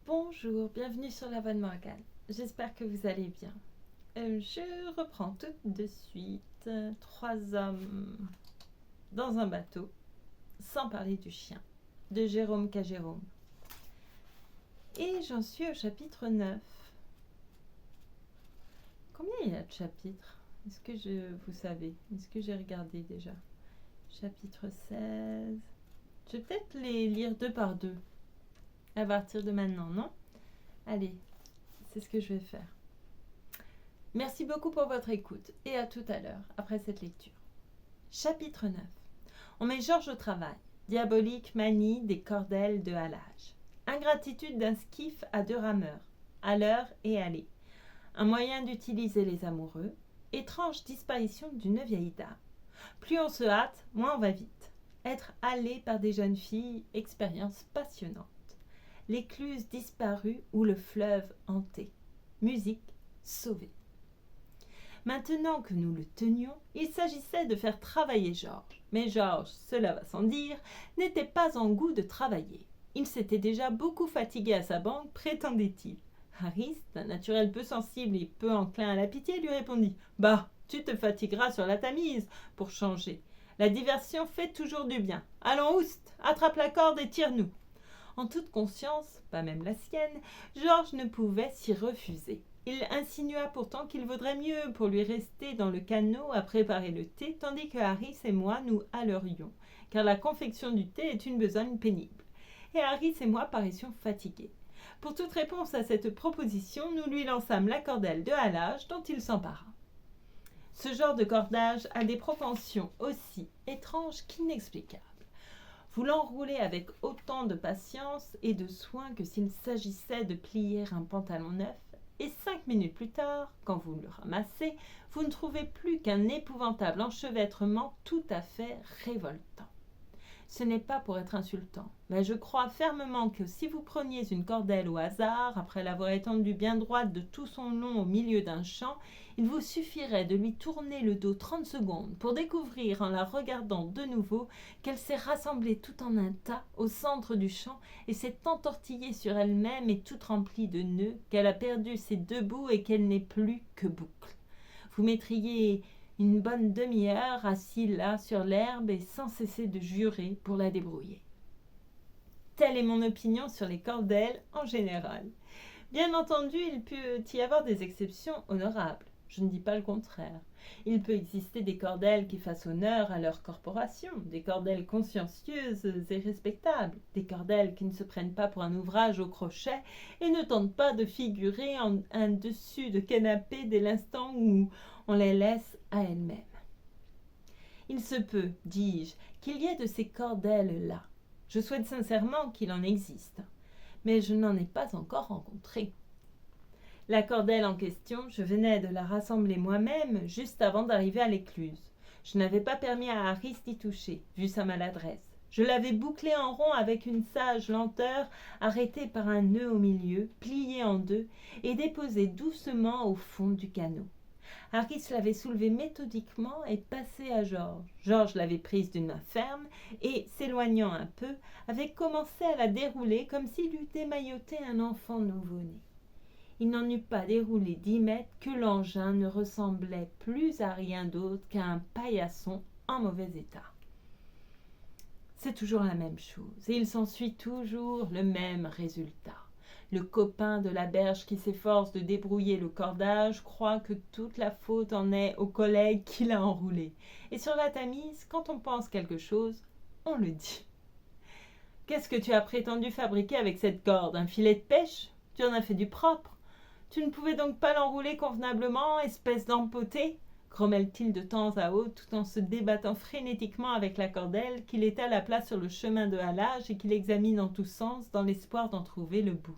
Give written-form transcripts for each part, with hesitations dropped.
Bonjour, bienvenue sur la Voix de Morgane. J'espère que vous allez bien. Je reprends tout de suite. Trois hommes dans un bateau, sans parler du chien, de Jérôme K. Jérôme. Et j'en suis au chapitre 9. Combien il y a de chapitres? Vous savez, est-ce que j'ai regardé déjà? Chapitre 16. Je vais peut-être les lire deux par deux, à partir de maintenant, non? Allez, c'est ce que je vais faire. Merci beaucoup pour votre écoute et à tout à l'heure, après cette lecture. Chapitre 9. On met Georges au travail. Diabolique manie des cordelles de halage. Ingratitude d'un skiff à deux rameurs, à l'heure et aller. Un moyen d'utiliser les amoureux. Étrange disparition d'une vieille dame. Plus on se hâte, moins on va vite. Être hallé par des jeunes filles, expérience passionnante. L'écluse disparue ou le fleuve hanté. Musique sauvée. Maintenant que nous le tenions, il s'agissait de faire travailler Georges. Mais Georges, cela va sans dire, n'était pas en goût de travailler. Il s'était déjà beaucoup fatigué à sa banque, prétendait-il. Harris, d'un naturel peu sensible et peu enclin à la pitié, lui répondit « Bah, tu te fatigueras sur la Tamise, pour changer. La diversion fait toujours du bien. Allons, Oust, attrape la corde et tire-nous. » En toute conscience, pas même la sienne, Georges ne pouvait s'y refuser. Il insinua pourtant qu'il vaudrait mieux pour lui rester dans le canot à préparer le thé, tandis que Harris et moi nous hâlerions, car la confection du thé est une besogne pénible. Et Harris et moi paraissions fatigués. Pour toute réponse à cette proposition, nous lui lançâmes la cordelle de halage dont il s'empara. Ce genre de cordage a des propensions aussi étranges qu'inexplicables. Vous l'enroulez avec autant de patience et de soin que s'il s'agissait de plier un pantalon neuf, et 5 minutes plus tard, quand vous le ramassez, vous ne trouvez plus qu'un épouvantable enchevêtrement tout à fait révoltant. Ce n'est pas pour être insultant, mais je crois fermement que si vous preniez une cordelle au hasard, après l'avoir étendue bien droite de tout son long au milieu d'un champ, il vous suffirait de lui tourner le dos 30 secondes pour découvrir en la regardant de nouveau qu'elle s'est rassemblée tout en un tas au centre du champ et s'est entortillée sur elle-même et toute remplie de nœuds, qu'elle a perdu ses deux bouts et qu'elle n'est plus que boucle. Vous mettriez une bonne demi-heure assis là sur l'herbe et sans cesser de jurer pour la débrouiller. Telle est mon opinion sur les cordelles en général. Bien entendu, il peut y avoir des exceptions honorables. Je ne dis pas le contraire. Il peut exister des cordelles qui fassent honneur à leur corporation, des cordelles consciencieuses et respectables, des cordelles qui ne se prennent pas pour un ouvrage au crochet et ne tentent pas de figurer en un dessus de canapé dès l'instant où on les laisse à elles-mêmes. Il se peut, dis-je, qu'il y ait de ces cordelles-là. Je souhaite sincèrement qu'il en existe, mais je n'en ai pas encore rencontré. La cordelle en question, je venais de la rassembler moi-même juste avant d'arriver à l'écluse. Je n'avais pas permis à Harris d'y toucher, vu sa maladresse. Je l'avais bouclée en rond avec une sage lenteur, arrêtée par un nœud au milieu, pliée en deux, et déposée doucement au fond du canot. Harris l'avait soulevée méthodiquement et passée à Georges. Georges l'avait prise d'une main ferme et, s'éloignant un peu, avait commencé à la dérouler comme s'il eût démailloté un enfant nouveau-né. Il n'en eut pas déroulé 10 mètres que l'engin ne ressemblait plus à rien d'autre qu'à un paillasson en mauvais état. C'est toujours la même chose, et il s'ensuit toujours le même résultat. Le copain de la berge qui s'efforce de débrouiller le cordage croit que toute la faute en est au collègue qui l'a enroulé. Et sur la Tamise, quand on pense quelque chose, on le dit. « Qu'est-ce que tu as prétendu fabriquer avec cette corde? Un filet de pêche? Tu en as fait du propre. Tu ne pouvais donc pas l'enrouler convenablement, espèce d'empoté ?» grommelle-t-il de temps à autre, tout en se débattant frénétiquement avec la cordelle qu'il étale à plat sur le chemin de halage et qu'il examine en tous sens dans l'espoir d'en trouver le bout.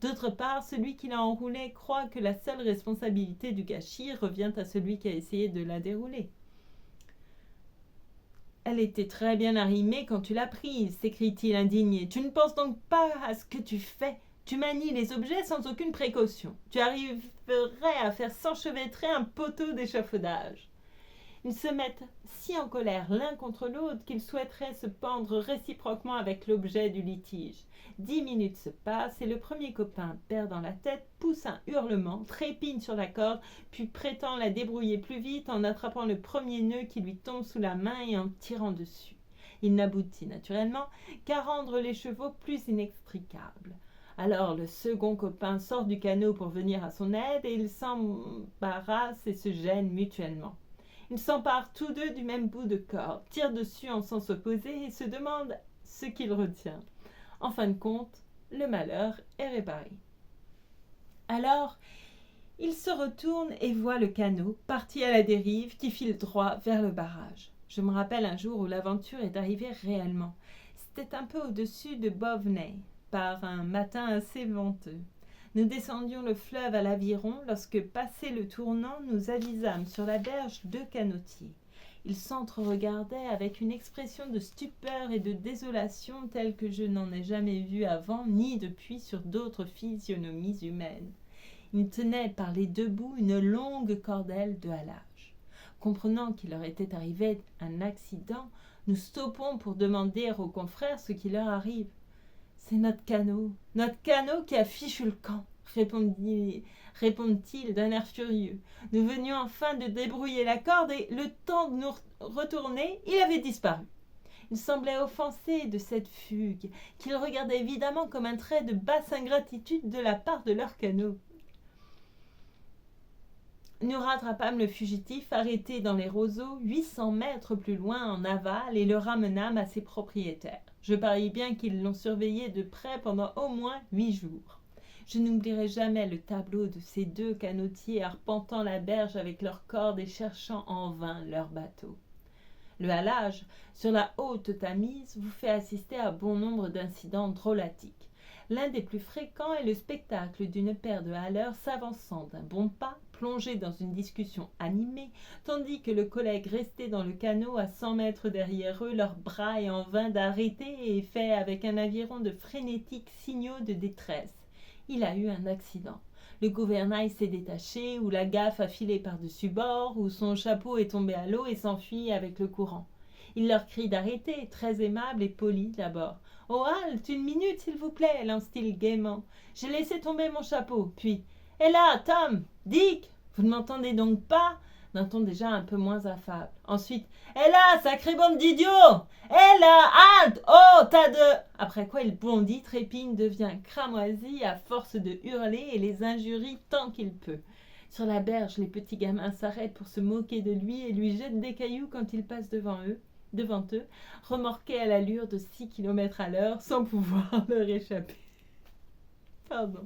D'autre part, celui qui l'a enroulée croit que la seule responsabilité du gâchis revient à celui qui a essayé de la dérouler. « Elle était très bien arrimée quand tu l'as prise, s'écrie-t-il indigné. Tu ne penses donc pas à ce que tu fais. Tu manies les objets sans aucune précaution. Tu arriverais à faire s'enchevêtrer un poteau d'échafaudage. » Ils se mettent si en colère l'un contre l'autre qu'ils souhaiteraient se pendre réciproquement avec l'objet du litige. 10 minutes se passent et le premier copain, perdant la tête, pousse un hurlement, trépigne sur la corde, puis prétend la débrouiller plus vite en attrapant le premier nœud qui lui tombe sous la main et en tirant dessus. Il n'aboutit naturellement qu'à rendre les chevaux plus inextricables. Alors le second copain sort du canot pour venir à son aide et ils s'embarrassent et se gênent mutuellement. Ils s'emparent tous deux du même bout de corde, tirent dessus en sens opposé et se demandent ce qu'il retient. En fin de compte, le malheur est réparé. Alors, ils se retournent et voient le canot, parti à la dérive, qui file droit vers le barrage. Je me rappelle un jour où l'aventure est arrivée réellement. C'était un peu au-dessus de Boveney, par un matin assez venteux. Nous descendions le fleuve à l'aviron lorsque, passé le tournant, nous avisâmes sur la berge 2 canotiers. Ils s'entre-regardaient avec une expression de stupeur et de désolation telle que je n'en ai jamais vue avant ni depuis sur d'autres physionomies humaines. Ils tenaient par les 2 bouts une longue cordelle de halage. Comprenant qu'il leur était arrivé un accident, nous stoppons pour demander aux confrères ce qui leur arrive. « C'est notre canot qui a fichu le camp !» répondent-ils d'un air furieux. Nous venions enfin de débrouiller la corde et, le temps de nous retourner, il avait disparu. Ils semblaient offensés de cette fugue, qu'ils regardaient évidemment comme un trait de basse ingratitude de la part de leur canot. Nous rattrapâmes le fugitif arrêté dans les roseaux 800 mètres plus loin en aval et le ramenâmes à ses propriétaires. Je parie bien qu'ils l'ont surveillé de près pendant au moins 8 jours. Je n'oublierai jamais le tableau de ces 2 canotiers arpentant la berge avec leurs cordes et cherchant en vain leur bateau. Le halage sur la haute Tamise vous fait assister à bon nombre d'incidents drôlatiques. L'un des plus fréquents est le spectacle d'une paire de haleurs s'avançant d'un bon pas, plongés dans une discussion animée, tandis que le collègue resté dans le canot à 100 mètres derrière eux leur braille en vain d'arrêter et fait avec un aviron de frénétiques signaux de détresse. Il a eu un accident. Le gouvernail s'est détaché, ou la gaffe a filé par-dessus bord, ou son chapeau est tombé à l'eau et s'enfuit avec le courant. Il leur crie d'arrêter, très aimable et poli d'abord. « Oh, halte, 1 minute, s'il vous plaît !» lance-t-il gaiement. « J'ai laissé tomber mon chapeau. » Puis « Hé là, Tom, Dick, vous ne m'entendez donc pas ?» d'un ton déjà un peu moins affable. Ensuite « Hé là, sacrée bande d'idiots ! Hé là, halte! Oh, tas de... » Après quoi il bondit, trépigne, devient cramoisi à force de hurler et les injurie tant qu'il peut. Sur la berge, les petits gamins s'arrêtent pour se moquer de lui et lui jettent des cailloux quand il passe devant eux, remorqués à l'allure de 6 km à l'heure, sans pouvoir leur échapper. Pardon.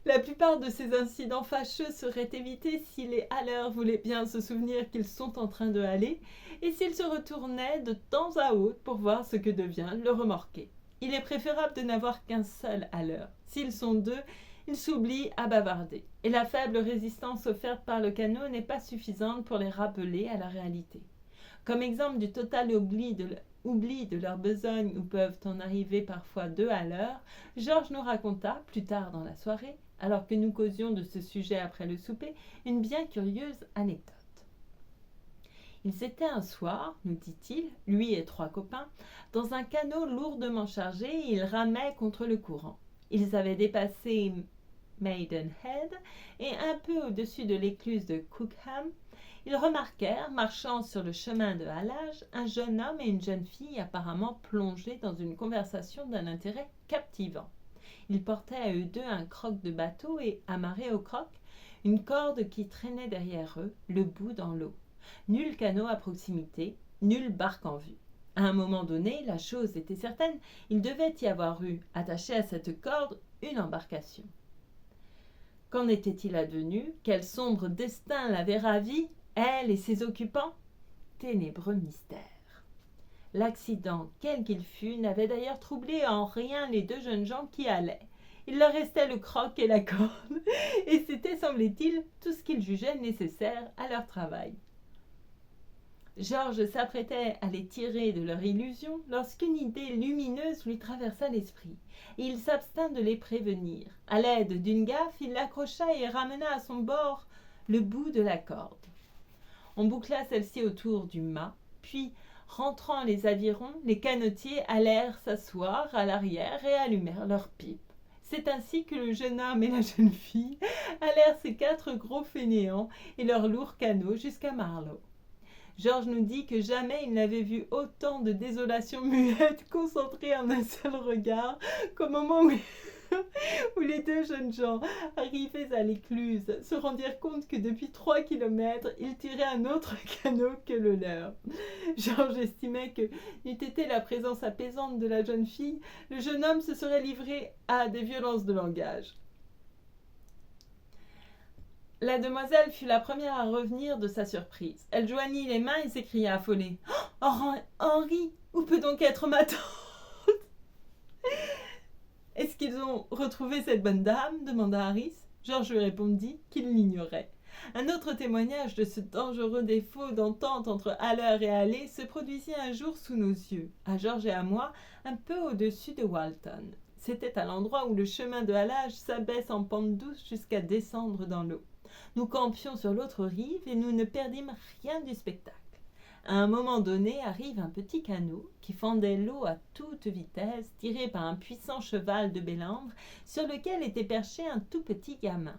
La plupart de ces incidents fâcheux seraient évités si les haleurs voulaient bien se souvenir qu'ils sont en train de haler et s'ils se retournaient de temps à autre pour voir ce que devient le remorqué. Il est préférable de n'avoir qu'un seul haleur. S'ils sont 2, ils s'oublient à bavarder. Et la faible résistance offerte par le canot n'est pas suffisante pour les rappeler à la réalité. Comme exemple du total oubli de leur besogne où peuvent en arriver parfois 2 à l'heure, Georges nous raconta, plus tard dans la soirée, alors que nous causions de ce sujet après le souper, une bien curieuse anecdote. Ils étaient un soir, nous dit-il, lui et 3 copains, dans un canot lourdement chargé et ils ramaient contre le courant. Ils avaient dépassé Maidenhead et un peu au-dessus de l'écluse de Cookham, ils remarquèrent, marchant sur le chemin de halage, un jeune homme et une jeune fille apparemment plongés dans une conversation d'un intérêt captivant. Ils portaient à eux 2 un croc de bateau et, amarré au croc, une corde qui traînait derrière eux, le bout dans l'eau. Nul canot à proximité, nulle barque en vue. À un moment donné, la chose était certaine, il devait y avoir eu, attaché à cette corde, une embarcation. Qu'en était-il advenu? Quel sombre destin l'avait ravie, elle et ses occupants? Ténébreux mystère. L'accident, quel qu'il fût, n'avait d'ailleurs troublé en rien les 2 jeunes gens qui allaient. Il leur restait le croc et la corde, et c'était, semblait-il, tout ce qu'ils jugeaient nécessaire à leur travail. Georges s'apprêtait à les tirer de leur illusion lorsqu'une idée lumineuse lui traversa l'esprit, et il s'abstint de les prévenir. À l'aide d'une gaffe, il l'accrocha et ramena à son bord le bout de la corde. On boucla celle-ci autour du mât, puis, rentrant les avirons, les canotiers allèrent s'asseoir à l'arrière et allumèrent leurs pipes. C'est ainsi que le jeune homme et la jeune fille allèrent ces 4 gros fainéants et leurs lourds canots jusqu'à Marlow. Georges nous dit que jamais il n'avait vu autant de désolation muette concentrée en un seul regard qu'au moment où les 2 jeunes gens, arrivés à l'écluse, se rendirent compte que depuis 3 kilomètres, ils tiraient un autre canot que le leur. Georges estimait que, n'eût été la présence apaisante de la jeune fille, le jeune homme se serait livré à des violences de langage. La demoiselle fut la première à revenir de sa surprise. Elle joignit les mains et s'écria affolée. « Oh, Henri, où peut donc être ma tante ?»« Est-ce qu'ils ont retrouvé cette bonne dame ?» demanda Harris. Georges lui répondit qu'il l'ignorait. Un autre témoignage de ce dangereux défaut d'entente entre Haller et Hallé se produisit un jour sous nos yeux, à Georges et à moi, un peu au-dessus de Walton. C'était à l'endroit où le chemin de halage s'abaisse en pente douce jusqu'à descendre dans l'eau. Nous campions sur l'autre rive et nous ne perdîmes rien du spectacle. À un moment donné arrive un petit canot qui fendait l'eau à toute vitesse, tiré par un puissant cheval de Bélandre sur lequel était perché un tout petit gamin.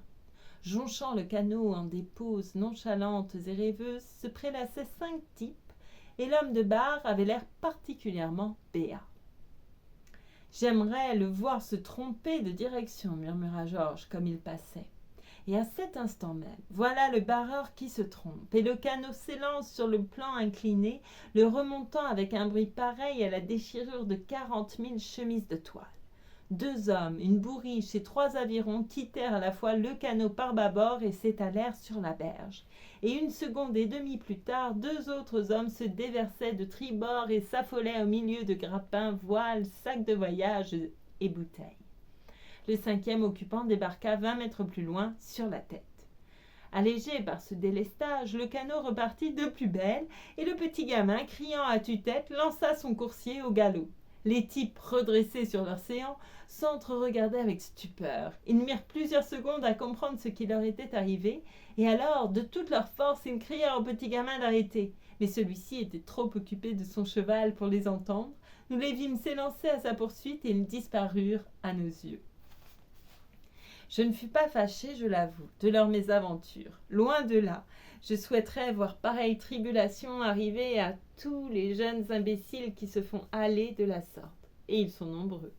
Jonchant le canot en des poses nonchalantes et rêveuses, se prélassaient 5 types et l'homme de barre avait l'air particulièrement béat. « J'aimerais le voir se tromper de direction, murmura Georges comme il passait. Et à cet instant même, voilà le barreur qui se trompe, et le canot s'élance sur le plan incliné, le remontant avec un bruit pareil à la déchirure de 40 000 chemises de toile. 2 hommes, une bourriche et 3 avirons quittèrent à la fois le canot par bâbord et s'étalèrent sur la berge. Et 1 seconde et demie plus tard, 2 autres hommes se déversaient de tribord et s'affolaient au milieu de grappins, voiles, sacs de voyage et bouteilles. Le 5e occupant débarqua 20 mètres plus loin, sur la tête. Allégé par ce délestage, le canot repartit de plus belle, et le petit gamin, criant à tue-tête, lança son coursier au galop. Les types, redressés sur leur séant, s'entre-regardaient avec stupeur. Ils mirent plusieurs secondes à comprendre ce qui leur était arrivé, et alors, de toute leur force, ils crièrent au petit gamin d'arrêter. Mais celui-ci était trop occupé de son cheval pour les entendre. Nous les vîmes s'élancer à sa poursuite, et ils disparurent à nos yeux. Je ne fus pas fâché, je l'avoue, de leur mésaventure. Loin de là. Je souhaiterais voir pareille tribulation arriver à tous les jeunes imbéciles qui se font haler de la sorte. Et ils sont nombreux.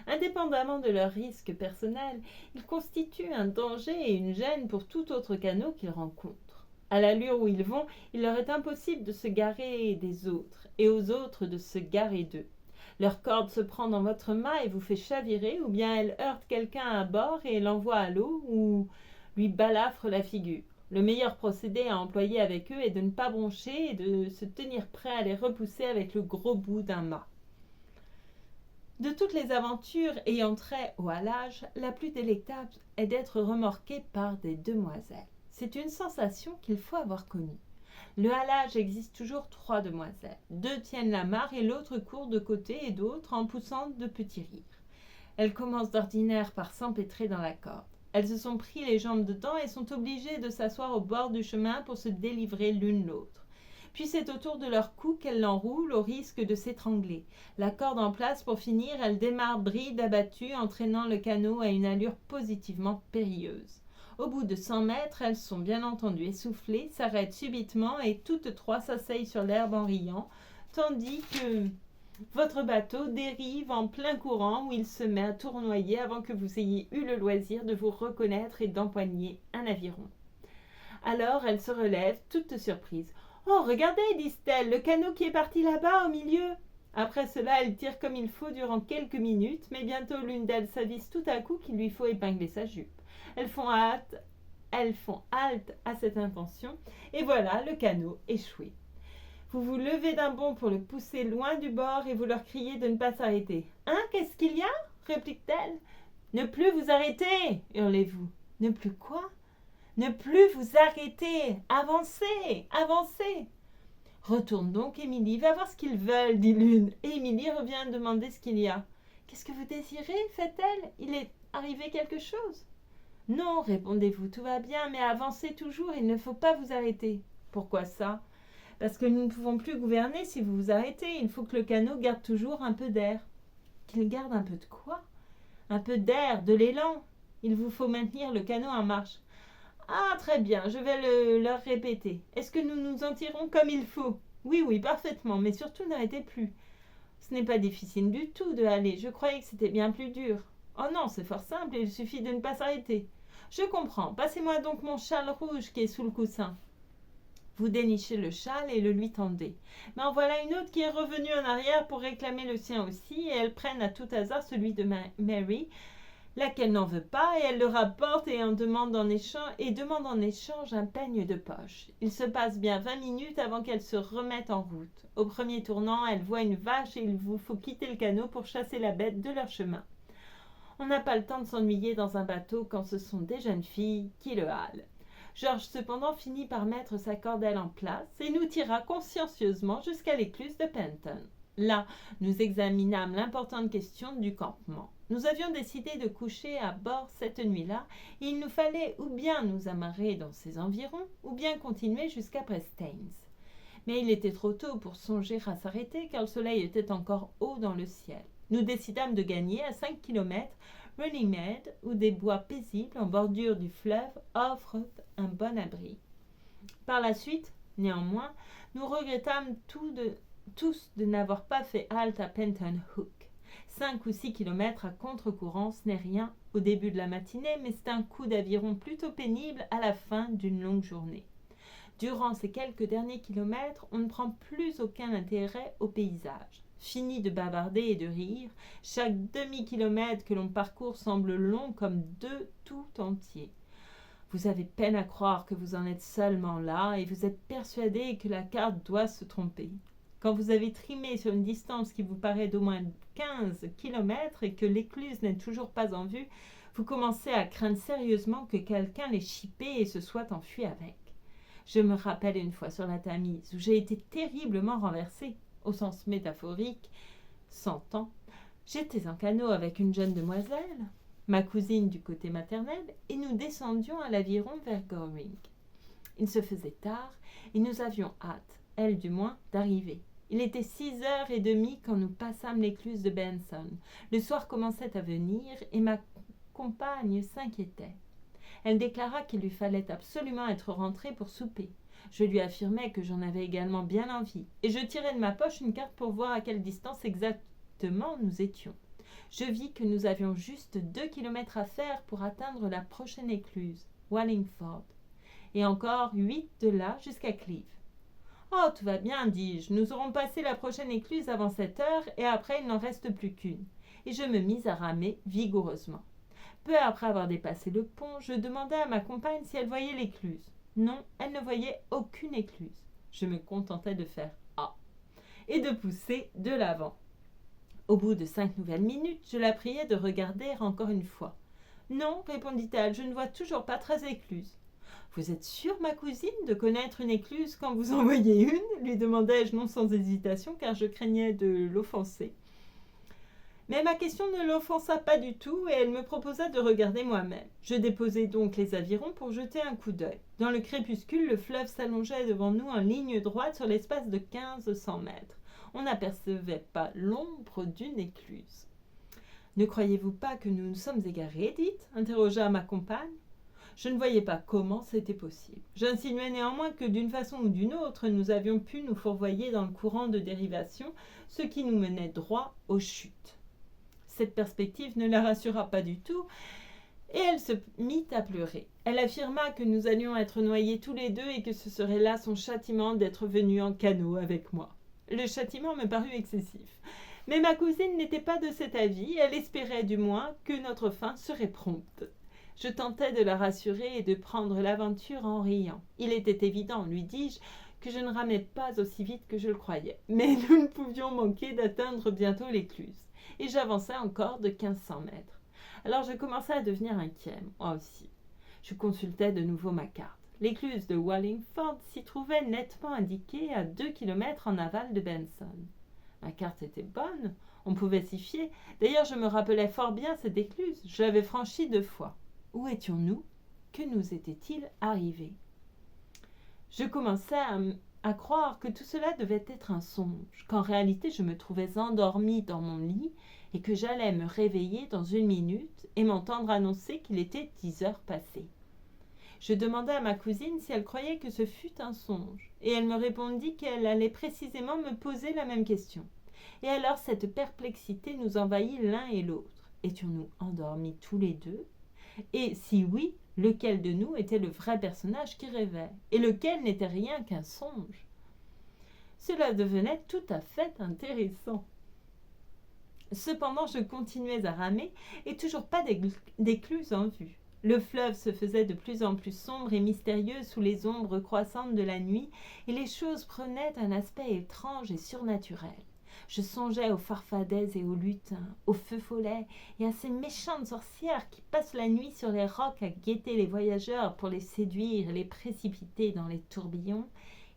Indépendamment de leur risque personnel, ils constituent un danger et une gêne pour tout autre canot qu'ils rencontrent. À l'allure où ils vont, il leur est impossible de se garer des autres, et aux autres de se garer d'eux. Leur corde se prend dans votre mât et vous fait chavirer, ou bien elle heurte quelqu'un à bord et l'envoie à l'eau, ou lui balafre la figure. Le meilleur procédé à employer avec eux est de ne pas broncher et de se tenir prêt à les repousser avec le gros bout d'un mât. De toutes les aventures ayant trait au halage, la plus délectable est d'être remorqué par des demoiselles. C'est une sensation qu'il faut avoir connue. Le halage existe toujours 3 demoiselles. 2 tiennent la mare et l'autre court de côté et d'autre en poussant de petits rires. Elles commencent d'ordinaire par s'empêtrer dans la corde. Elles se sont pris les jambes dedans et sont obligées de s'asseoir au bord du chemin pour se délivrer l'une l'autre. Puis c'est autour de leur cou qu'elles l'enroulent au risque de s'étrangler. La corde en place pour finir, elles démarrent bride abattue, entraînant le canot à une allure positivement périlleuse. Au bout de 100 mètres, elles sont bien entendu essoufflées, s'arrêtent subitement et toutes 3 s'asseyent sur l'herbe en riant, tandis que votre bateau dérive en plein courant où il se met à tournoyer avant que vous ayez eu le loisir de vous reconnaître et d'empoigner un aviron. Alors elles se relèvent, toutes surprises. « Oh, regardez, disent-elles, le canot qui est parti là-bas au milieu !» Après cela, elles tirent comme il faut durant quelques minutes, mais bientôt l'une d'elles s'avise tout à coup qu'il lui faut épingler sa jupe. Elles font halte à cette intention, et voilà le canot échoué. Vous vous levez d'un bond pour le pousser loin du bord et vous leur criez de ne pas s'arrêter. « Hein, qu'est-ce qu'il y a ?» réplique-t-elle. « Ne plus vous arrêter !» hurlez-vous. « Ne plus quoi ?»« Ne plus vous arrêter. Avancez, avancez !» « Retourne donc, Émilie, va voir ce qu'ils veulent, dit l'une. Et Émilie revient demander ce qu'il y a. « Qu'est-ce que vous désirez ?» fait-elle. « Il est arrivé quelque chose ?»« Non, répondez-vous, tout va bien, mais avancez toujours, il ne faut pas vous arrêter. » Pourquoi ça? Parce que nous ne pouvons plus gouverner si vous vous arrêtez. Il faut que le canot garde toujours un peu d'air. Qu'il garde un peu de quoi? Un peu d'air, de l'élan. Il vous faut maintenir le canot en marche. Ah, très bien, je vais leur répéter. Est-ce que nous nous en tirons comme il faut? Oui, oui, parfaitement, mais surtout n'arrêtez plus. Ce n'est pas difficile du tout de haler. Je croyais que c'était bien plus dur. Oh non, c'est fort simple, il suffit de ne pas s'arrêter. Je comprends. Passez-moi donc mon châle rouge qui est sous le coussin. Vous dénichez le châle et le lui tendez. Mais en voilà une autre qui est revenue en arrière pour réclamer le sien aussi, et elles prennent à tout hasard celui de Mary, laquelle n'en veut pas, et elle le rapporte et demande en échange un peigne de poche. Il se passe bien 20 minutes avant qu'elle se remette en route. Au premier tournant, elle voit une vache et il vous faut quitter le canot pour chasser la bête de leur chemin. On n'a pas le temps de s'ennuyer dans un bateau quand ce sont des jeunes filles qui le halent. Georges cependant finit par mettre sa cordelle en place et nous tira consciencieusement jusqu'à l'écluse de Penton. Là, nous examinâmes l'importante question du campement. Nous avions décidé de coucher à bord cette nuit-là, et il nous fallait ou bien nous amarrer dans ces environs, ou bien continuer jusqu'à Prestaines. Mais il était trop tôt pour songer à s'arrêter, car le soleil était encore haut dans le ciel. Nous décidâmes de gagner à 5 kilomètres Runnymede, où des bois paisibles en bordure du fleuve offrent un bon abri. Par la suite, néanmoins, nous regrettâmes tous de n'avoir pas fait halte à Penton Hook. 5 ou 6 kilomètres à contre-courant, ce n'est rien au début de la matinée, mais c'est un coup d'aviron plutôt pénible à la fin d'une longue journée. Durant ces quelques derniers kilomètres, on ne prend plus aucun intérêt au paysage. Fini de bavarder et de rire, chaque demi-kilomètre que l'on parcourt semble long comme deux tout entiers. Vous avez peine à croire que vous en êtes seulement là et vous êtes persuadé que la carte doit se tromper. Quand vous avez trimé sur une distance qui vous paraît d'au moins 15 kilomètres et que l'écluse n'est toujours pas en vue, vous commencez à craindre sérieusement que quelqu'un l'ait chippé et se soit enfui avec. Je me rappelle une fois sur la Tamise où j'ai été terriblement renversée, au sens métaphorique, 100 ans. J'étais en canot avec une jeune demoiselle, ma cousine du côté maternel, et nous descendions à l'aviron vers Goring. Il se faisait tard et nous avions hâte, elle du moins, d'arriver. Il était 6h30 quand nous passâmes l'écluse de Benson. Le soir commençait à venir et ma compagne s'inquiétait. Elle déclara qu'il lui fallait absolument être rentrée pour souper. Je lui affirmai que j'en avais également bien envie, et je tirai de ma poche une carte pour voir à quelle distance exactement nous étions. Je vis que nous avions juste 2 kilomètres à faire pour atteindre la prochaine écluse, Wallingford, et encore 8 de là jusqu'à Cleves. « Oh, tout va bien, dis-je, nous aurons passé la prochaine écluse avant 7 heures, et après il n'en reste plus qu'une. » Et je me mis à ramer vigoureusement. Peu après avoir dépassé le pont, je demandai à ma compagne si elle voyait l'écluse. Non, elle ne voyait aucune écluse. Je me contentais de faire « Ah !» et de pousser de l'avant. Au bout de 5 nouvelles minutes, je la priai de regarder encore une fois. « Non, répondit-elle, je ne vois toujours pas 13 écluses. »« Vous êtes sûre, ma cousine, de connaître une écluse quand vous en voyez une ?» lui demandai-je non sans hésitation, car je craignais de l'offenser. Mais ma question ne l'offensa pas du tout et elle me proposa de regarder moi-même. Je déposai donc les avirons pour jeter un coup d'œil. Dans le crépuscule, le fleuve s'allongeait devant nous en ligne droite sur l'espace de 1500 mètres. On n'apercevait pas l'ombre d'une écluse. « Ne croyez-vous pas que nous nous sommes égarés, Edith ?» interrogea ma compagne. Je ne voyais pas comment c'était possible. J'insinuai néanmoins que d'une façon ou d'une autre, nous avions pu nous fourvoyer dans le courant de dérivation, ce qui nous menait droit aux chutes. Cette perspective ne la rassura pas du tout, et elle se mit à pleurer. Elle affirma que nous allions être noyés tous les deux et que ce serait là son châtiment d'être venu en canot avec moi. Le châtiment me parut excessif. Mais ma cousine n'était pas de cet avis, elle espérait du moins que notre fin serait prompte. Je tentai de la rassurer et de prendre l'aventure en riant. Il était évident, lui dis-je, que je ne ramais pas aussi vite que je le croyais. Mais nous ne pouvions manquer d'atteindre bientôt l'écluse. Et j'avançais encore de 1500 mètres. Alors je commençais à devenir inquiet, moi aussi. Je consultais de nouveau ma carte. L'écluse de Wallingford s'y trouvait nettement indiquée à 2 kilomètres en aval de Benson. Ma carte était bonne, on pouvait s'y fier. D'ailleurs, je me rappelais fort bien cette écluse. Je l'avais franchie 2 fois. Où étions-nous? Que nous était-il arrivé? Je commençais à croire que tout cela devait être un songe, qu'en réalité je me trouvais endormie dans mon lit et que j'allais me réveiller dans 1 minute et m'entendre annoncer qu'il était 10 heures passées. Je demandai à ma cousine si elle croyait que ce fût un songe, et elle me répondit qu'elle allait précisément me poser la même question. Et alors cette perplexité nous envahit l'un et l'autre. Étions-nous endormis tous les deux? Et si oui, lequel de nous était le vrai personnage qui rêvait, et lequel n'était rien qu'un songe? Cela devenait tout à fait intéressant. Cependant, je continuais à ramer, et toujours pas d'écluse en vue. Le fleuve se faisait de plus en plus sombre et mystérieux sous les ombres croissantes de la nuit, et les choses prenaient un aspect étrange et surnaturel. Je songeais aux farfadets et aux lutins, aux feux follets et à ces méchantes sorcières qui passent la nuit sur les rocs à guetter les voyageurs pour les séduire et les précipiter dans les tourbillons,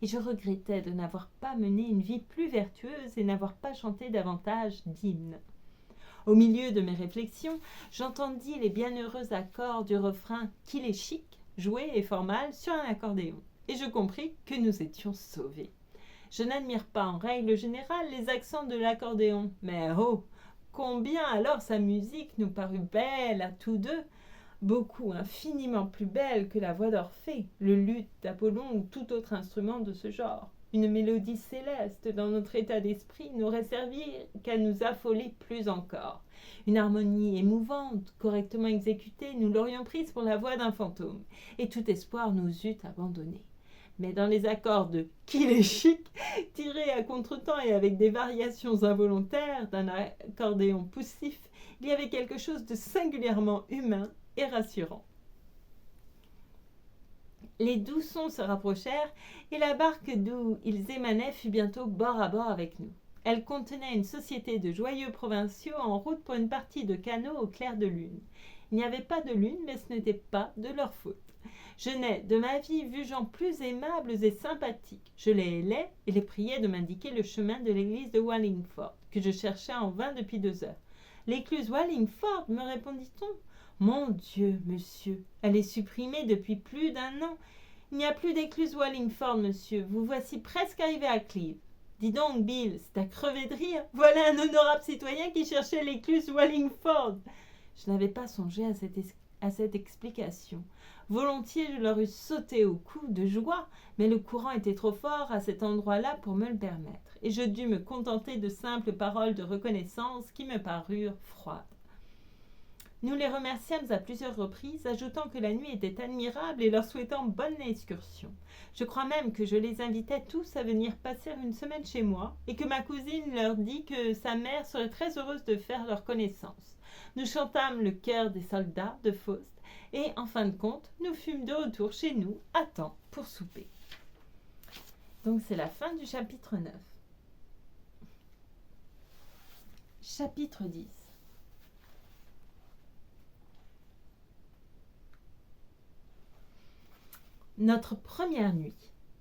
et je regrettais de n'avoir pas mené une vie plus vertueuse et n'avoir pas chanté davantage d'hymnes. Au milieu de mes réflexions, j'entendis les bienheureux accords du refrain « Qu'il est chic » joué et fort mal sur un accordéon, et je compris que nous étions sauvés. Je n'admire pas en règle générale les accents de l'accordéon, mais oh, combien alors sa musique nous parut belle à tous deux, beaucoup infiniment plus belle que la voix d'Orphée, le luth d'Apollon ou tout autre instrument de ce genre. Une mélodie céleste dans notre état d'esprit n'aurait servi qu'à nous affoler plus encore. Une harmonie émouvante, correctement exécutée, nous l'aurions prise pour la voix d'un fantôme, et tout espoir nous eût abandonnés. Mais dans les accords de « Qu'il est chic », tirés à contretemps et avec des variations involontaires d'un accordéon poussif, il y avait quelque chose de singulièrement humain et rassurant. Les doux sons se rapprochèrent et la barque d'où ils émanaient fut bientôt bord à bord avec nous. Elle contenait une société de joyeux provinciaux en route pour une partie de canot au clair de lune. Il n'y avait pas de lune, mais ce n'était pas de leur faute. Je n'ai de ma vie vu gens plus aimables et sympathiques. Je les hélais et les priais de m'indiquer le chemin de l'église de Wallingford, que je cherchais en vain depuis 2 heures. « L'écluse Wallingford, me répondit-on. Mon Dieu, monsieur, elle est supprimée depuis plus d'1 an. Il n'y a plus d'écluse Wallingford, monsieur. Vous voici presque arrivé à Cleves. Dis donc, Bill, c'est à crever de rire. Voilà un honorable citoyen qui cherchait l'écluse Wallingford. » Je n'avais pas songé à cette explication. Volontiers, je leur eusse sauté au cou de joie, mais le courant était trop fort à cet endroit-là pour me le permettre, et je dus me contenter de simples paroles de reconnaissance qui me parurent froides. Nous les remerciâmes à plusieurs reprises, ajoutant que la nuit était admirable et leur souhaitant bonne excursion. Je crois même que je les invitais tous à venir passer une semaine chez moi, et que ma cousine leur dit que sa mère serait très heureuse de faire leur connaissance. Nous chantâmes le chœur des soldats de Faust, et en fin de compte, nous fûmes de retour chez nous à temps pour souper. Donc c'est la fin du chapitre 9. Chapitre 10. Notre première nuit.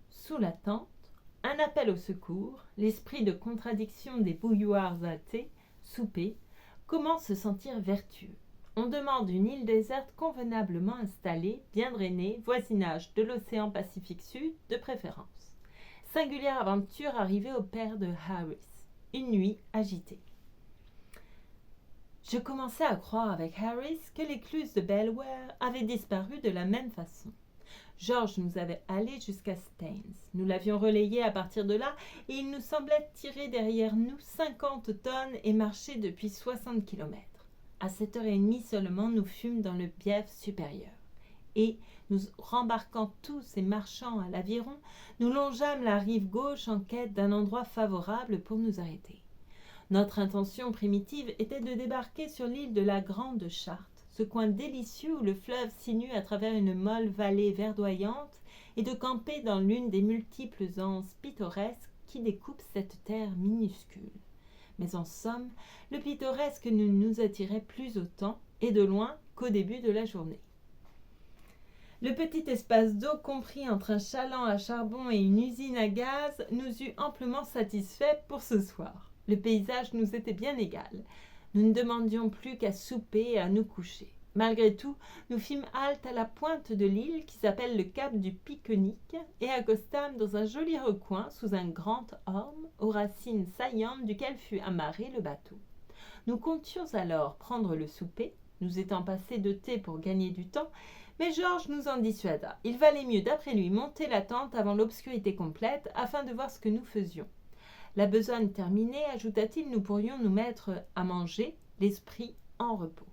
Sous la tente, un appel au secours, l'esprit de contradiction des bouilloires athées, souper, comment se sentir vertueux. On demande une île déserte convenablement installée, bien drainée, voisinage de l'océan Pacifique Sud, de préférence. Singulière aventure arrivée au père de Harris. Une nuit agitée. Je commençais à croire avec Harris que l'écluse de Belware avait disparu de la même façon. George nous avait allés jusqu'à Staines. Nous l'avions relayé à partir de là, et il nous semblait tirer derrière nous 50 tonnes et marcher depuis 60 kilomètres. À 7h30 seulement, nous fûmes dans le bief supérieur. Et, nous rembarquant tous et marchant à l'aviron, nous longeâmes la rive gauche en quête d'un endroit favorable pour nous arrêter. Notre intention primitive était de débarquer sur l'île de la Grande Charte, ce coin délicieux où le fleuve sinue à travers une molle vallée verdoyante, et de camper dans l'une des multiples anses pittoresques qui découpent cette terre minuscule. Mais en somme, le pittoresque ne nous attirait plus autant, et de loin, qu'au début de la journée. Le petit espace d'eau compris entre un chaland à charbon et une usine à gaz nous eut amplement satisfaits pour ce soir. Le paysage nous était bien égal. Nous ne demandions plus qu'à souper et à nous coucher. Malgré tout, nous fîmes halte à la pointe de l'île qui s'appelle le cap du Pique-Nique et accostâmes dans un joli recoin sous un grand orme aux racines saillantes duquel fut amarré le bateau. Nous comptions alors prendre le souper, nous étant passés de thé pour gagner du temps, mais Georges nous en dissuada. Il valait mieux d'après lui monter la tente avant l'obscurité complète afin de voir ce que nous faisions. La besogne terminée, ajouta-t-il, nous pourrions nous mettre à manger, l'esprit en repos.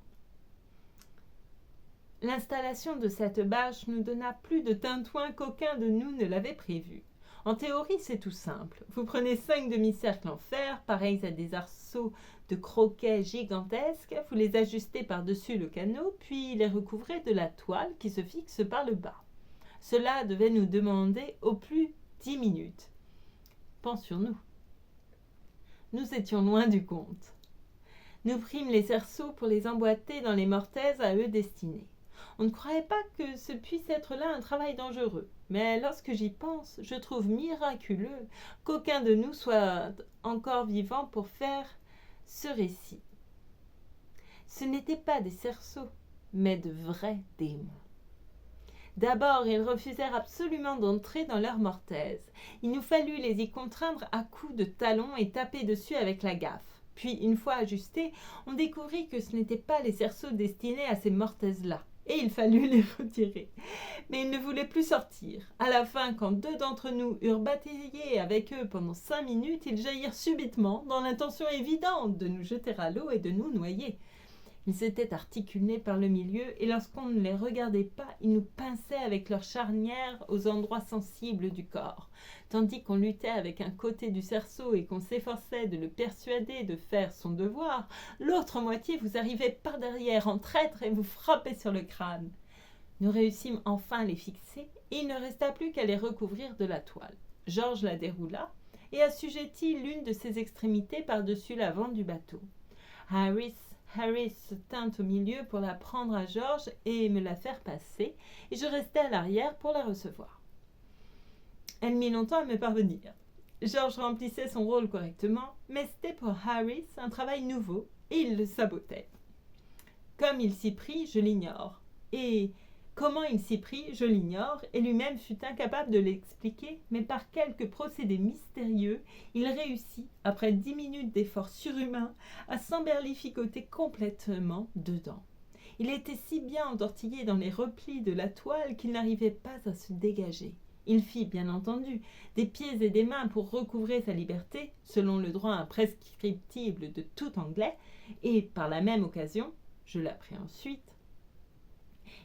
L'installation de cette bâche nous donna plus de tintouin qu'aucun de nous ne l'avait prévu. En théorie, c'est tout simple. Vous prenez 5 demi-cercles en fer, pareils à des arceaux de croquets gigantesques, vous les ajustez par-dessus le canot, puis les recouvrez de la toile qui se fixe par le bas. Cela devait nous demander au plus 10 minutes. Pensions-nous. Nous étions loin du compte. Nous prîmes les cerceaux pour les emboîter dans les mortaises à eux destinés. On ne croirait pas que ce puisse être là un travail dangereux, mais lorsque j'y pense, je trouve miraculeux qu'aucun de nous soit encore vivant pour faire ce récit. Ce n'étaient pas des cerceaux, mais de vrais démons. D'abord, ils refusèrent absolument d'entrer dans leur mortaise. Il nous fallut les y contraindre à coups de talons et taper dessus avec la gaffe. Puis, une fois ajustés, on découvrit que ce n'étaient pas les cerceaux destinés à ces mortaises-là. Et il fallut les retirer. Mais ils ne voulaient plus sortir. À la fin, quand 2 d'entre nous eurent bataillé avec eux pendant 5 minutes, ils jaillirent subitement, dans l'intention évidente de nous jeter à l'eau et de nous noyer. Ils s'étaient articulés par le milieu, et lorsqu'on ne les regardait pas, ils nous pinçaient avec leurs charnières aux endroits sensibles du corps. Tandis qu'on luttait avec un côté du cerceau et qu'on s'efforçait de le persuader de faire son devoir, l'autre moitié vous arrivait par derrière en traître et vous frappait sur le crâne. Nous réussîmes enfin à les fixer, et il ne resta plus qu'à les recouvrir de la toile. Georges la déroula et assujettit l'une de ses extrémités par-dessus l'avant du bateau. Harris se tint au milieu pour la prendre à Georges et me la faire passer, et je restai à l'arrière pour la recevoir. Elle mit longtemps à me parvenir. Georges remplissait son rôle correctement, mais c'était pour Harris un travail nouveau, et il le sabotait. Comme il s'y prit, je l'ignore. Et comment il s'y prit, je l'ignore, et lui-même fut incapable de l'expliquer, mais par quelques procédés mystérieux, il réussit, après 10 minutes d'efforts surhumains, à s'emberlificoter complètement dedans. Il était si bien entortillé dans les replis de la toile qu'il n'arrivait pas à se dégager. Il fit, bien entendu, des pieds et des mains pour recouvrer sa liberté, selon le droit imprescriptible de tout Anglais, et par la même occasion, je l'appris ensuite,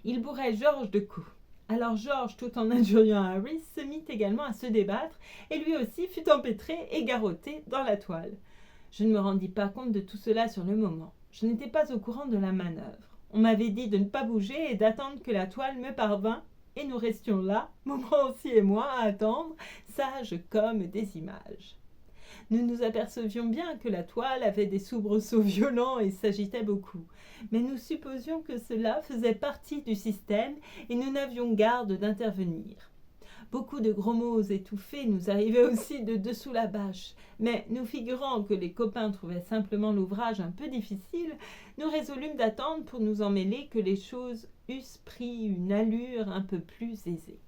il bourrait Georges de coups. Alors Georges, tout en injuriant Harris, se mit également à se débattre, et lui aussi fut empêtré et garrotté dans la toile. Je ne me rendis pas compte de tout cela sur le moment. Je n'étais pas au courant de la manœuvre. On m'avait dit de ne pas bouger et d'attendre que la toile me parvint, et nous restions là, Montmorency et moi, à attendre, sages comme des images. Nous nous apercevions bien que la toile avait des soubresauts violents et s'agitait beaucoup, mais nous supposions que cela faisait partie du système et nous n'avions garde d'intervenir. Beaucoup de gros mots étouffés nous arrivaient aussi de dessous la bâche, mais nous figurant que les copains trouvaient simplement l'ouvrage un peu difficile, nous résolûmes d'attendre pour nous emmêler que les choses eussent pris une allure un peu plus aisée.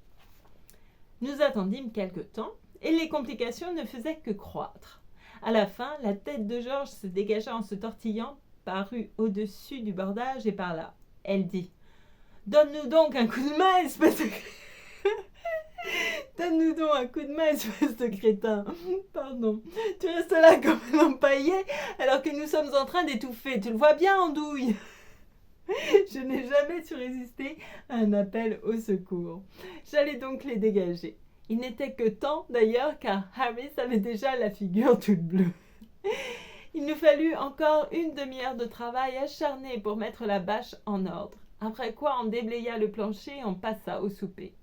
Nous attendîmes quelque temps, et les complications ne faisaient que croître. À la fin, la tête de Georges se dégagea en se tortillant, parut au-dessus du bordage et parla. Elle dit « Donne-nous donc un coup de main, espèce de... Donne-nous donc un coup de main, espèce de crétin. Pardon. Tu restes là comme un empaillé alors que nous sommes en train d'étouffer. Tu le vois bien, andouille ?» Je n'ai jamais su résister à un appel au secours. J'allais donc les dégager. Il n'était que temps, d'ailleurs, car Harris avait déjà la figure toute bleue. Il nous fallut encore une demi-heure de travail acharné pour mettre la bâche en ordre, après quoi on déblaya le plancher et on passa au souper.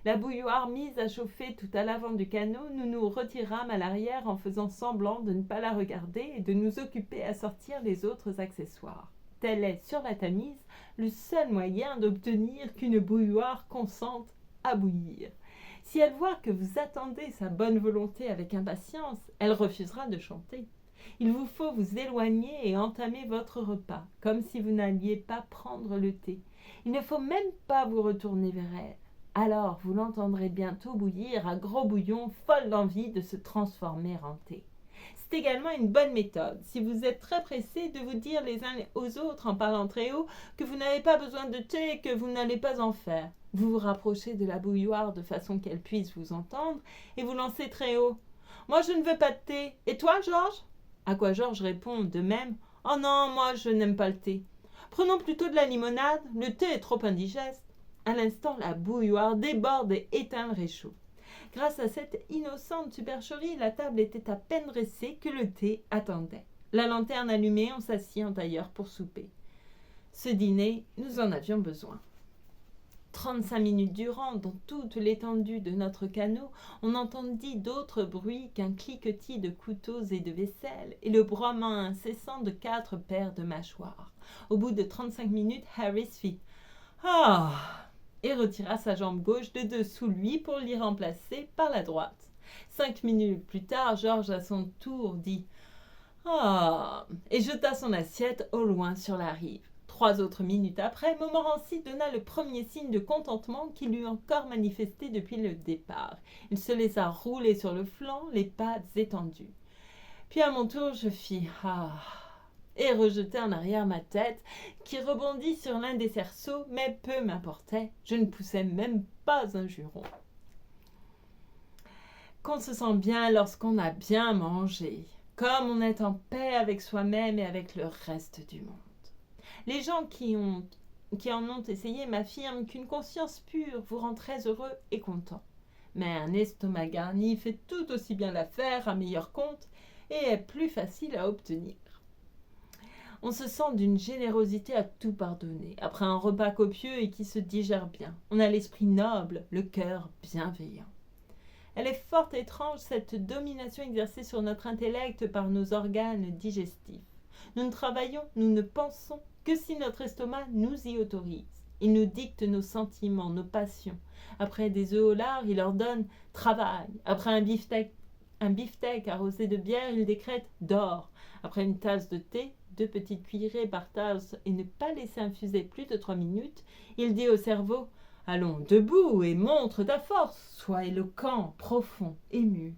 La bouilloire mise à chauffer tout à l'avant du canot, nous nous retirâmes à l'arrière en faisant semblant de ne pas la regarder et de nous occuper à sortir les autres accessoires. Tel est, sur la Tamise, le seul moyen d'obtenir qu'une bouilloire consente à bouillir. Si elle voit que vous attendez sa bonne volonté avec impatience, elle refusera de chanter. Il vous faut vous éloigner et entamer votre repas, comme si vous n'alliez pas prendre le thé. Il ne faut même pas vous retourner vers elle. Alors vous l'entendrez bientôt bouillir à gros bouillon, folle d'envie de se transformer en thé. C'est également une bonne méthode, si vous êtes très pressé, de vous dire les uns aux autres en parlant très haut que vous n'avez pas besoin de thé et que vous n'allez pas en faire. Vous vous rapprochez de la bouilloire de façon qu'elle puisse vous entendre et vous lancez très haut. « Moi, je ne veux pas de thé. Et toi, Georges ?» À quoi Georges répond de même. « Oh non, moi, je n'aime pas le thé. Prenons plutôt de la limonade. Le thé est trop indigeste. » À l'instant, la bouilloire déborde et éteint le réchaud. Grâce à cette innocente supercherie, la table était à peine dressée que le thé attendait. La lanterne allumée, on s'assit en tailleur pour souper. Ce dîner, nous en avions besoin. 35 minutes durant, dans toute l'étendue de notre canot, on n'entendit d'autre bruit qu'un cliquetis de couteaux et de vaisselle et le broiement incessant de 4 paires de mâchoires. Au bout de 35 minutes, Harris fit « Ah !» et retira sa jambe gauche de dessous lui pour l'y remplacer par la droite. 5 minutes plus tard, Georges à son tour dit « Ah !» et jeta son assiette au loin sur la rive. 3 autres minutes après, Montmorency donna le premier signe de contentement qu'il eût encore manifesté depuis le départ. Il se laissa rouler sur le flanc, les pattes étendues. Puis à mon tour, je fis « Ah !» et rejetai en arrière ma tête, qui rebondit sur l'un des cerceaux, mais peu m'importait, je ne poussais même pas un juron. Qu'on se sent bien lorsqu'on a bien mangé, comme on est en paix avec soi-même et avec le reste du monde. Les gens qui en ont essayé m'affirment qu'une conscience pure vous rend très heureux et content. Mais un estomac garni fait tout aussi bien l'affaire à meilleur compte et est plus facile à obtenir. On se sent d'une générosité à tout pardonner, après un repas copieux et qui se digère bien. On a l'esprit noble, le cœur bienveillant. Elle est fort étrange, cette domination exercée sur notre intellect par nos organes digestifs. Nous ne travaillons, nous ne pensons que si notre estomac nous y autorise. Il nous dicte nos sentiments, nos passions. Après des œufs au lard, il ordonne « travail ». Après un beefsteak arrosé de bière, il décrète « dors ». Après une tasse de thé, 2 petites cuillerées par tasse et ne pas laisser infuser plus de 3 minutes, il dit au cerveau « allons, debout et montre ta force, sois éloquent, profond, ému.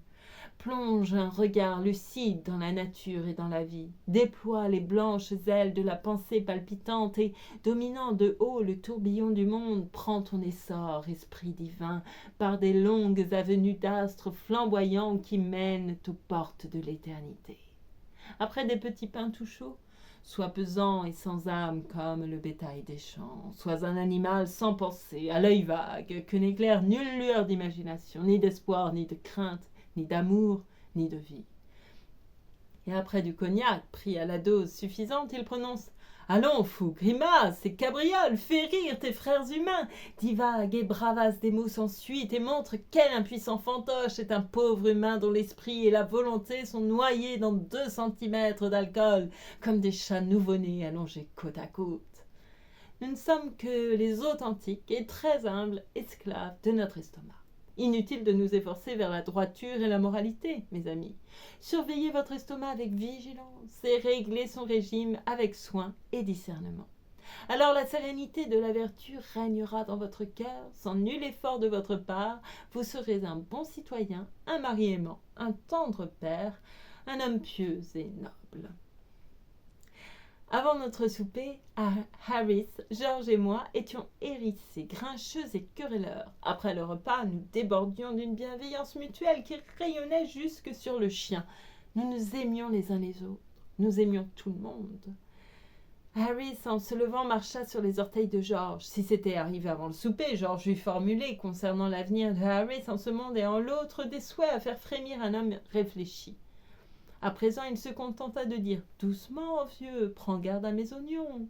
Plonge un regard lucide dans la nature et dans la vie. Déploie les blanches ailes de la pensée palpitante et, dominant de haut le tourbillon du monde, prends ton essor, esprit divin, par des longues avenues d'astres flamboyants qui mènent aux portes de l'éternité. » Après des petits pains tout chauds, sois pesant et sans âme comme le bétail des champs. Sois un animal sans pensée, à l'œil vague, que n'éclaire nulle lueur d'imagination, ni d'espoir, ni de crainte, ni d'amour, ni de vie. Et après du cognac, pris à la dose suffisante, il prononce « Allons, fou, grimace et cabriole, fais rire tes frères humains, divague et bravasse des mots sans suite, et montre quel impuissant fantoche est un pauvre humain dont l'esprit et la volonté sont noyés dans 2 centimètres d'alcool, comme des chats nouveau-nés allongés côte à côte. » Nous ne sommes que les authentiques et très humbles esclaves de notre estomac. Inutile de nous efforcer vers la droiture et la moralité, mes amis. Surveillez votre estomac avec vigilance et réglez son régime avec soin et discernement. Alors la sérénité de la vertu régnera dans votre cœur, sans nul effort de votre part. Vous serez un bon citoyen, un mari aimant, un tendre père, un homme pieux et noble. Avant notre souper, Harris, Georges et moi étions hérissés, grincheux et querelleurs. Après le repas, nous débordions d'une bienveillance mutuelle qui rayonnait jusque sur le chien. Nous nous aimions les uns les autres. Nous aimions tout le monde. Harris, en se levant, marcha sur les orteils de Georges. Si c'était arrivé avant le souper, Georges eût formulé, concernant l'avenir de Harris en ce monde et en l'autre, des souhaits à faire frémir un homme réfléchi. À présent, il se contenta de dire « Doucement, vieux, prends garde à mes oignons ».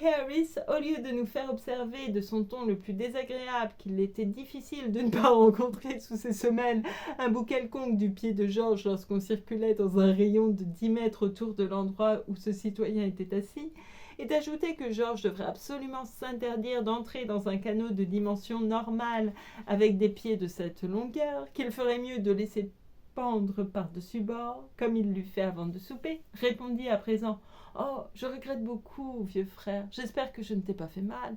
Et Harris, au lieu de nous faire observer de son ton le plus désagréable qu'il était difficile de ne pas rencontrer sous ces semelles un bout quelconque du pied de Georges lorsqu'on circulait dans un rayon de 10 mètres autour de l'endroit où ce citoyen était assis, et d'ajouter que Georges devrait absolument s'interdire d'entrer dans un canot de dimension normale avec des pieds de cette longueur, qu'il ferait mieux de laisser pendre par-dessus bord, comme il l'eût fait avant de souper, répondit à présent « Oh, je regrette beaucoup, vieux frère, j'espère que je ne t'ai pas fait mal. »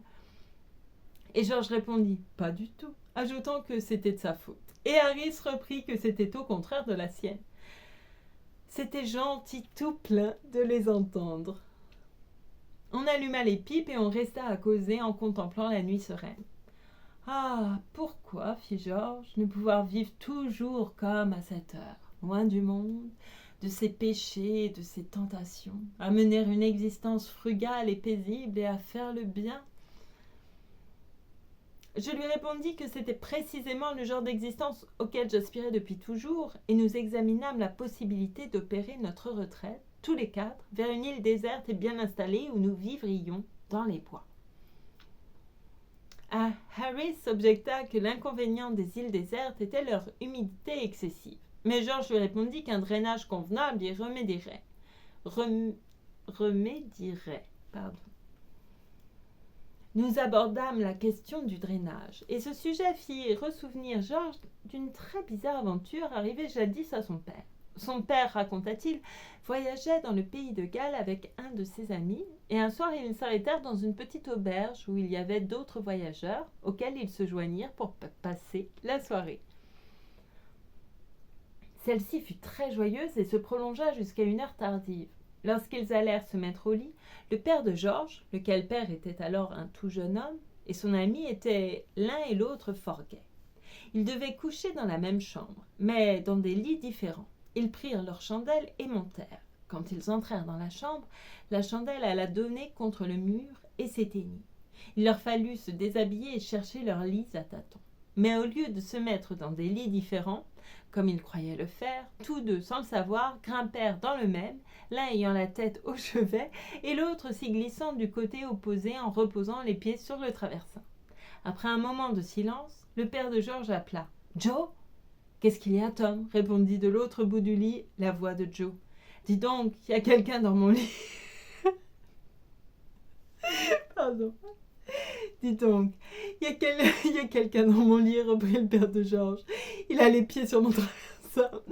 Et Georges répondit « Pas du tout », ajoutant que c'était de sa faute. Et Harris reprit que c'était au contraire de la sienne. C'était gentil tout plein de les entendre. On alluma les pipes et on resta à causer en contemplant la nuit sereine. « Ah, pourquoi, fit Georges, ne pouvoir vivre toujours comme à cette heure, loin du monde, de ses péchés et de ses tentations, à mener une existence frugale et paisible et à faire le bien ?» Je lui répondis que c'était précisément le genre d'existence auquel j'aspirais depuis toujours, et nous examinâmes la possibilité d'opérer notre retraite, tous les quatre, vers une île déserte et bien installée où nous vivrions dans les bois. Harris objecta que l'inconvénient des îles désertes était leur humidité excessive, mais Georges lui répondit qu'un drainage convenable y remédierait. Nous abordâmes la question du drainage, et ce sujet fit ressouvenir Georges d'une très bizarre aventure arrivée jadis à son père. Son père, raconta-t-il, voyageait dans le pays de Galles avec un de ses amis, et un soir ils s'arrêtèrent dans une petite auberge où il y avait d'autres voyageurs, auxquels ils se joignirent pour passer la soirée. Celle-ci fut très joyeuse et se prolongea jusqu'à une heure tardive. Lorsqu'ils allèrent se mettre au lit, le père de Georges, lequel père était alors un tout jeune homme, et son ami étaient l'un et l'autre fort gais. Ils devaient coucher dans la même chambre, mais dans des lits différents. Ils prirent leurs chandelles et montèrent. Quand ils entrèrent dans la chandelle alla donner contre le mur et s'éteignit. Il leur fallut se déshabiller et chercher leurs lits à tâtons. Mais au lieu de se mettre dans des lits différents, comme ils croyaient le faire, tous deux, sans le savoir, grimpèrent dans le même, l'un ayant la tête au chevet et l'autre s'y glissant du côté opposé en reposant les pieds sur le traversin. Après un moment de silence, le père de Georges appela « Joe !»« Qu'est-ce qu'il y a, Tom ?» répondit de l'autre bout du lit la voix de Joe. « Dis donc, il y a quelqu'un dans mon lit. » Pardon. « Dis donc, il y a quelqu'un dans mon lit, » reprit le père de Georges. « Il a les pieds sur mon traversin. »«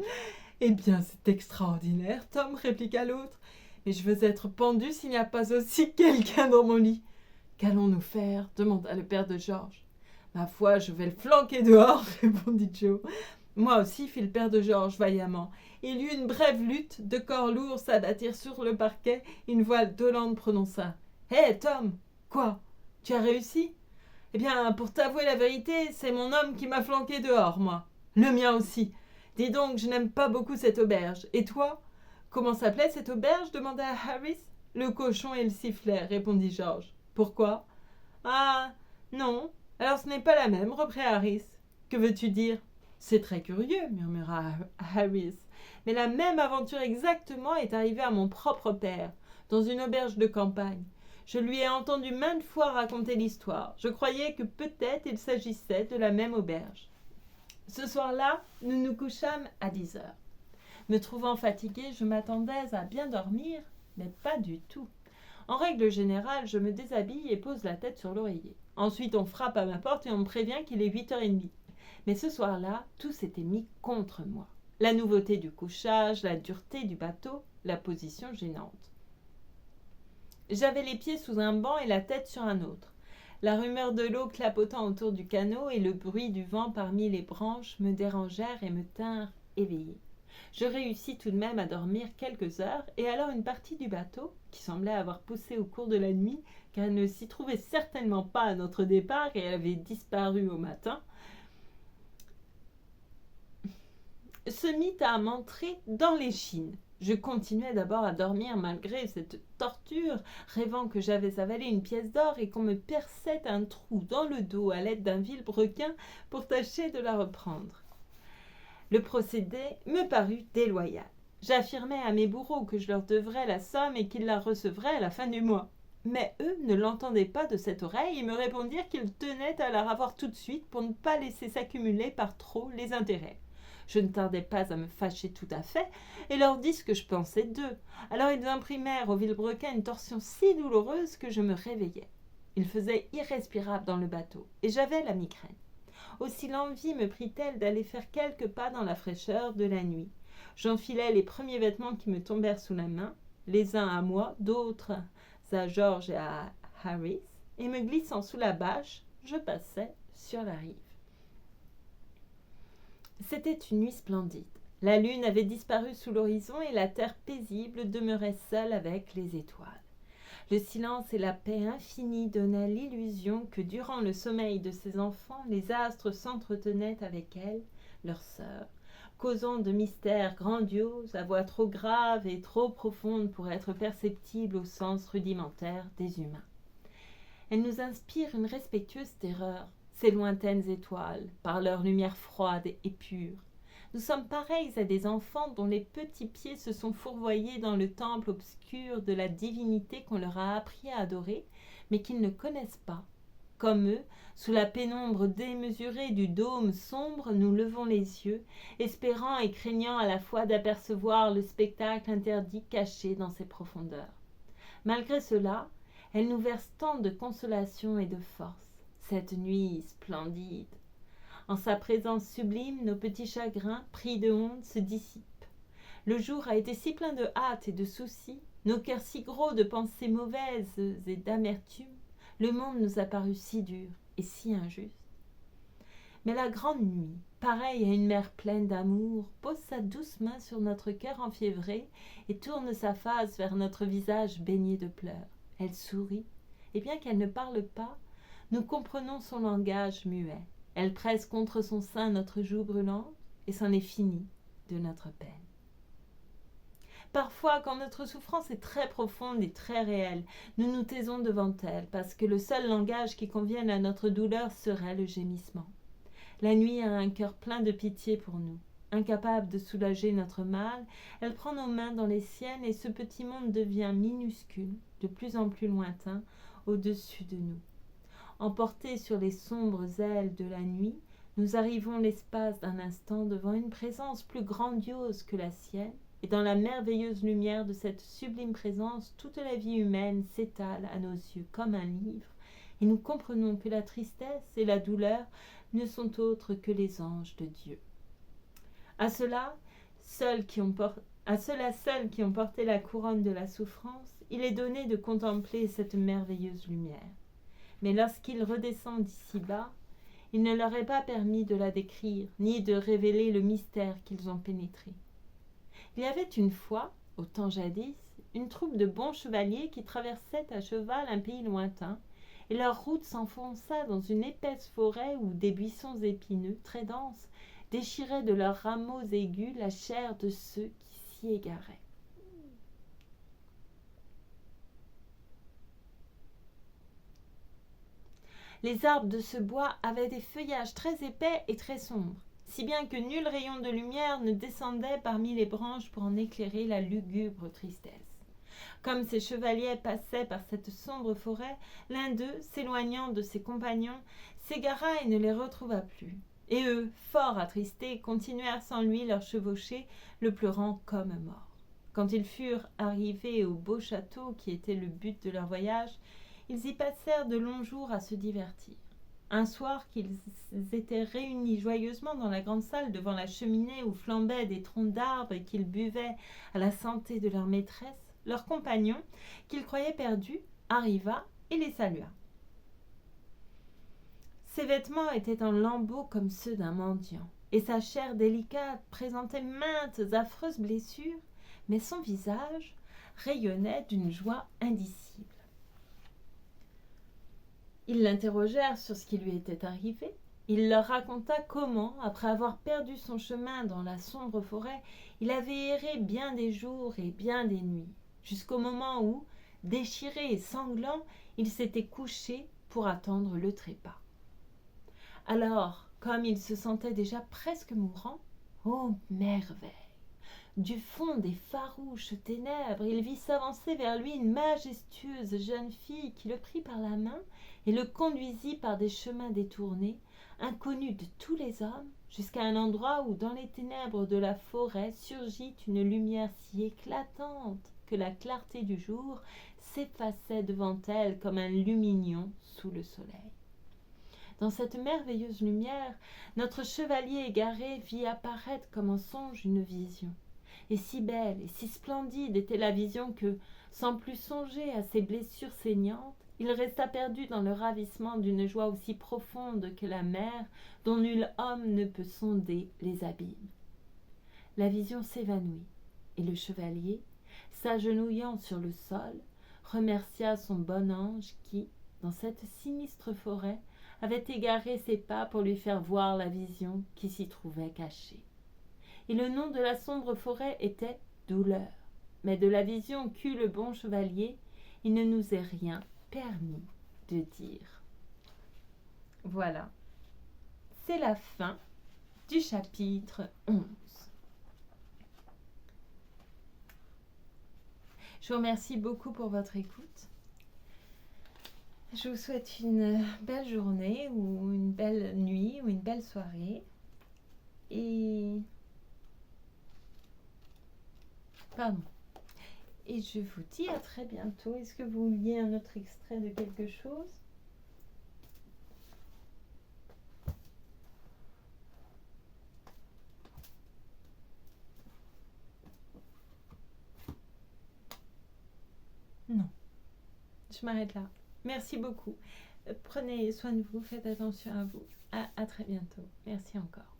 Eh bien, c'est extraordinaire, Tom, » répliqua l'autre. « Mais je veux être pendu s'il n'y a pas aussi quelqu'un dans mon lit. »« Qu'allons-nous faire ?» demanda le père de Georges. « Ma foi, je vais le flanquer dehors, » répondit Joe. « Moi aussi, » fit le père de Georges vaillamment. Il y eut une brève lutte, deux corps lourds s'abattirent sur le parquet, une voix dolente prononça. « Hé, Tom !»« Quoi ? Tu as réussi ? » « Eh bien, pour t'avouer la vérité, c'est mon homme qui m'a flanqué dehors, moi. Le mien aussi. Dis donc, je n'aime pas beaucoup cette auberge. Et toi ? » « Comment s'appelait cette auberge ? demanda Harris. « Le cochon et le sifflet, » répondit Georges. « Pourquoi ? » ?»« Ah, non. Alors ce n'est pas la même, reprit Harris. « Que veux-tu dire ? » ?»« C'est très curieux, murmura Harris. Mais la même aventure exactement est arrivée à mon propre père, dans une auberge de campagne. Je lui ai entendu maintes fois raconter l'histoire. Je croyais que peut-être il s'agissait de la même auberge. Ce soir-là, nous nous couchâmes à 10 heures. Me trouvant fatiguée, je m'attendais à bien dormir, mais pas du tout. En règle générale, je me déshabille et pose la tête sur l'oreiller. Ensuite, on frappe à ma porte et on me prévient qu'il est 8h30. Mais ce soir-là, tout s'était mis contre moi. La nouveauté du couchage, la dureté du bateau, la position gênante. J'avais les pieds sous un banc et la tête sur un autre. La rumeur de l'eau clapotant autour du canot et le bruit du vent parmi les branches me dérangèrent et me tinrent éveillée. Je réussis tout de même à dormir quelques heures, et alors une partie du bateau, qui semblait avoir poussé au cours de la nuit, car elle ne s'y trouvait certainement pas à notre départ et elle avait disparu au matin, se mit à m'entrer dans l'échine. Je continuais d'abord à dormir malgré cette torture, rêvant que j'avais avalé une pièce d'or et qu'on me perçait un trou dans le dos à l'aide d'un vilebrequin pour tâcher de la reprendre. Le procédé me parut déloyal. J'affirmai à mes bourreaux que je leur devrais la somme et qu'ils la recevraient à la fin du mois. Mais eux ne l'entendaient pas de cette oreille et me répondirent qu'ils tenaient à la ravoir tout de suite pour ne pas laisser s'accumuler par trop les intérêts. Je ne tardai pas à me fâcher tout à fait et leur dis ce que je pensais d'eux. Alors ils imprimèrent au vilebrequin une torsion si douloureuse que je me réveillai. Il faisait irrespirable dans le bateau et j'avais la migraine. Aussi l'envie me prit-elle d'aller faire quelques pas dans la fraîcheur de la nuit. J'enfilai les premiers vêtements qui me tombèrent sous la main, les uns à moi, d'autres à George et à Harris, et me glissant sous la bâche, je passai sur la rive. C'était une nuit splendide. La lune avait disparu sous l'horizon et la terre paisible demeurait seule avec les étoiles. Le silence et la paix infinie donnaient l'illusion que durant le sommeil de ses enfants, les astres s'entretenaient avec elle, leur sœur, causant de mystères grandioses, à voix trop grave et trop profonde pour être perceptible au sens rudimentaire des humains. Elle nous inspire une respectueuse terreur, ces lointaines étoiles, par leur lumière froide et pure. Nous sommes pareils à des enfants dont les petits pieds se sont fourvoyés dans le temple obscur de la divinité qu'on leur a appris à adorer, mais qu'ils ne connaissent pas. Comme eux, sous la pénombre démesurée du dôme sombre, nous levons les yeux, espérant et craignant à la fois d'apercevoir le spectacle interdit caché dans ses profondeurs. Malgré cela, elle nous verse tant de consolation et de force, cette nuit splendide. En sa présence sublime, nos petits chagrins, pris de honte, se dissipent. Le jour a été si plein de hâte et de soucis, nos cœurs si gros de pensées mauvaises et d'amertume, le monde nous a paru si dur et si injuste. Mais la grande nuit, pareille à une mère pleine d'amour, pose sa douce main sur notre cœur enfiévré et tourne sa face vers notre visage baigné de pleurs. Elle sourit, et bien qu'elle ne parle pas, nous comprenons son langage muet. Elle presse contre son sein notre joue brûlante, et c'en est fini de notre peine. Parfois, quand notre souffrance est très profonde et très réelle, nous nous taisons devant elle, parce que le seul langage qui convienne à notre douleur serait le gémissement. La nuit a un cœur plein de pitié pour nous. Incapable de soulager notre mal, elle prend nos mains dans les siennes et ce petit monde devient minuscule, de plus en plus lointain, au-dessus de nous. Emportés sur les sombres ailes de la nuit, nous arrivons l'espace d'un instant devant une présence plus grandiose que la sienne, et dans la merveilleuse lumière de cette sublime présence, toute la vie humaine s'étale à nos yeux comme un livre, et nous comprenons que la tristesse et la douleur ne sont autres que les anges de Dieu. À ceux-là seuls qui ont porté la couronne de la souffrance, il est donné de contempler cette merveilleuse lumière. Mais lorsqu'ils redescendent d'ici-bas, il ne leur est pas permis de la décrire, ni de révéler le mystère qu'ils ont pénétré. Il y avait une fois, au temps jadis, une troupe de bons chevaliers qui traversaient à cheval un pays lointain, et leur route s'enfonça dans une épaisse forêt où des buissons épineux, très denses, déchiraient de leurs rameaux aigus la chair de ceux qui s'y égaraient. Les arbres de ce bois avaient des feuillages très épais et très sombres, si bien que nul rayon de lumière ne descendait parmi les branches pour en éclairer la lugubre tristesse. Comme ces chevaliers passaient par cette sombre forêt, l'un d'eux, s'éloignant de ses compagnons, s'égara et ne les retrouva plus. Et eux, fort attristés, continuèrent sans lui leur chevauchée, le pleurant comme mort. Quand ils furent arrivés au beau château qui était le but de leur voyage, ils y passèrent de longs jours à se divertir. Un soir qu'ils étaient réunis joyeusement dans la grande salle devant la cheminée où flambaient des troncs d'arbres et qu'ils buvaient à la santé de leur maîtresse, leur compagnon, qu'ils croyaient perdu, arriva et les salua. Ses vêtements étaient en lambeaux comme ceux d'un mendiant, et sa chair délicate présentait maintes affreuses blessures, mais son visage rayonnait d'une joie indicible. Ils l'interrogèrent sur ce qui lui était arrivé. Il leur raconta comment, après avoir perdu son chemin dans la sombre forêt, il avait erré bien des jours et bien des nuits, jusqu'au moment où, déchiré et sanglant, il s'était couché pour attendre le trépas. Alors, comme il se sentait déjà presque mourant, ô merveille! Du fond des farouches ténèbres, il vit s'avancer vers lui une majestueuse jeune fille qui le prit par la main et le conduisit par des chemins détournés, inconnus de tous les hommes, jusqu'à un endroit où, dans les ténèbres de la forêt, surgit une lumière si éclatante que la clarté du jour s'effaçait devant elle comme un lumignon sous le soleil. Dans cette merveilleuse lumière, notre chevalier égaré vit apparaître comme en songe une vision. Et si belle et si splendide était la vision que, sans plus songer à ses blessures saignantes, il resta perdu dans le ravissement d'une joie aussi profonde que la mer dont nul homme ne peut sonder les abîmes. La vision s'évanouit, et le chevalier, s'agenouillant sur le sol, remercia son bon ange qui, dans cette sinistre forêt, avait égaré ses pas pour lui faire voir la vision qui s'y trouvait cachée. Et le nom de la sombre forêt était Douleur. Mais de la vision qu'eut le bon chevalier, il ne nous est rien permis de dire. Voilà, c'est la fin du chapitre 11. Je vous remercie beaucoup pour votre écoute. Je vous souhaite une belle journée ou une belle nuit ou une belle soirée. Et... Pardon. Et je vous dis à très bientôt. Est-ce que vous vouliez un autre extrait de quelque chose ? Non. Je m'arrête là. Merci beaucoup. Prenez soin de vous, faites attention à vous. À très bientôt. Merci encore.